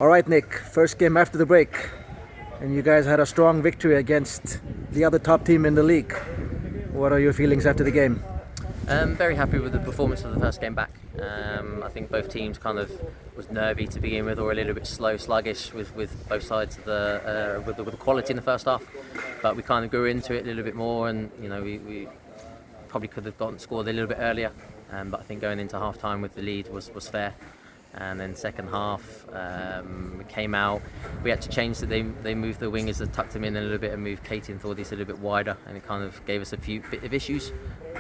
All right, Nick, first game after the break, and you guys had a strong victory against the other top team in the league. What are your feelings after the game? Very happy with the performance of the first game back. I think both teams kind of was nervy to begin with, or a little bit slow, sluggish with both sides of with the quality in the first half. But we kind of grew into it a little bit more, and we probably could have scored a little bit earlier. But I think going into half time with the lead was fair. And then second half, we came out. We had to change that they moved the wingers, that tucked them in a little bit, and moved Katie and Thordis a little bit wider, and it kind of gave us a few bit of issues.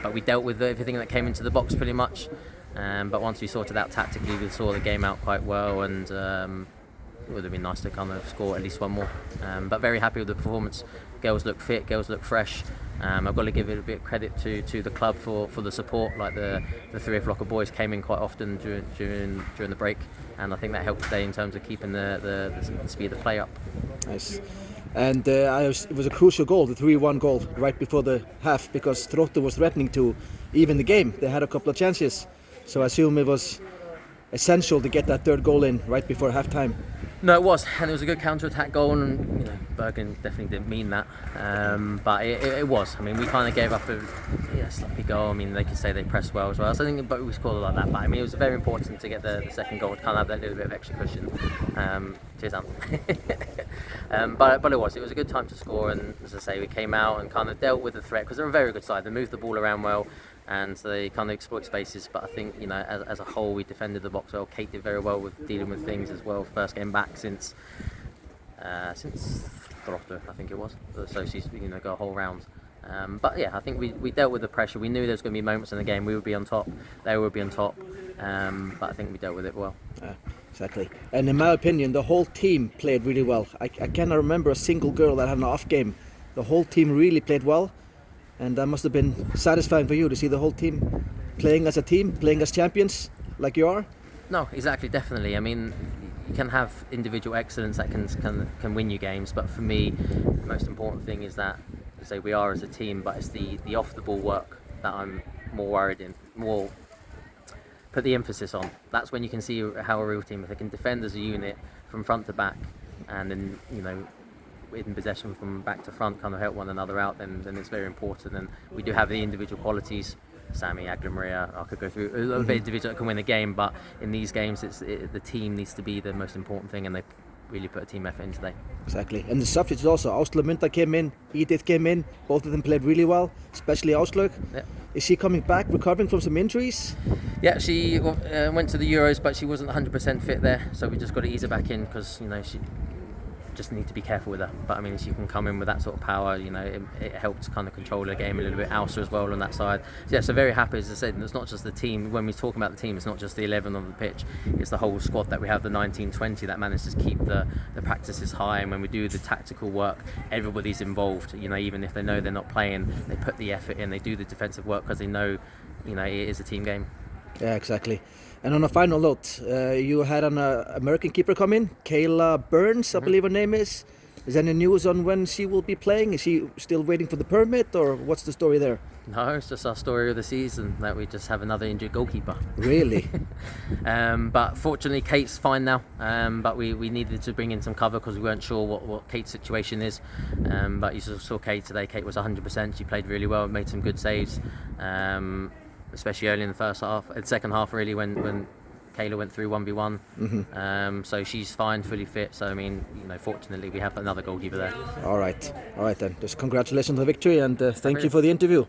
But we dealt with everything that came into the box pretty much. But once we sorted out tactically, we saw the game out quite well, and it would have been nice to kind of score at least one more. But very happy with the performance. Girls look fit, girls look fresh. I've got to give it a bit of credit to the club for the support. Like the 3 o'clock boys came in quite often during the break, and I think that helped today in terms of keeping the speed of play up. Nice. And it was a crucial goal, the 3-1 goal right before the half, because Þrótt was threatening to even the game. They had a couple of chances, so I assume it was essential to get that third goal in right before halftime. No, it was, and it was a good counter-attack goal, and Bergen definitely didn't mean that, but it was. I mean, we kind of gave up a sloppy goal. I mean, they could say they pressed well as well, so I think we scored like that. But I mean, it was very important to get the second goal to kind of have that little bit of extra cushion. Cheers, Anton. But it was a good time to score, and as I say, we came out and kind of dealt with the threat, because they're a very good side. They moved the ball around well, and they kind of exploit spaces. But I think, as a whole, we defended the box well. Kate did very well with dealing with things as well. First game back since Þrótt, I think it was. So she's got a whole round. But yeah, I think we dealt with the pressure. We knew there was going to be moments in the game we would be on top, they would be on top. But I think we dealt with it well. Exactly. And in my opinion, the whole team played really well. I cannot remember a single girl that had an off game. The whole team really played well. And that must have been satisfying for you to see the whole team playing as a team, playing as champions, like you are. No, exactly, definitely. I mean, you can have individual excellence that can win you games, but for me, the most important thing is that, say, we are as a team, but it's the off the ball work that I'm more worried in, more put the emphasis on. That's when you can see how a real team, if they can defend as a unit from front to back, and then in possession from back to front, kind of help one another out, then it's very important. And we do have the individual qualities. Sammy, Agla Maria, I could go through a lot of individuals that can win a game, but in these games, the team needs to be the most important thing, and they really put a team effort in today. Exactly. And the substitutes also. Áslaug Munda came in, Edith came in, both of them played really well, especially Áslaug. Yeah. Is she coming back, recovering from some injuries? Yeah, she went to the Euros, but she wasn't 100% fit there, so we just got to ease her back in, because she just need to be careful with her. But I mean, she can come in with that sort of power. It helps kind of control the game a little bit. Alsa as well on that side. So very happy, as I said. And it's not just the team. When we talk about the team, it's not just the 11 on the pitch. It's the whole squad that we have, the 19-20 that manages to keep the practices high. And when we do the tactical work, everybody's involved. Even if they know they're not playing, they put the effort in. They do the defensive work because they know, it is a team game. Yeah, exactly. And on a final note, you had an American keeper come in, Kayla Burns, I believe her name is. Is there any news on when she will be playing? Is she still waiting for the permit, or what's the story there? No, it's just our story of the season, that we just have another injured goalkeeper. Really? But fortunately, Kate's fine now. But we needed to bring in some cover because we weren't sure what Kate's situation is. But you saw Kate today. Kate was 100%. She played really well, made some good saves. Especially early in the second half really, when Kayla went through 1v1. Mm-hmm. So she's fine, fully fit. So I mean, fortunately we have another goalkeeper there. All right then. Just congratulations on the victory, and thank you for the interview.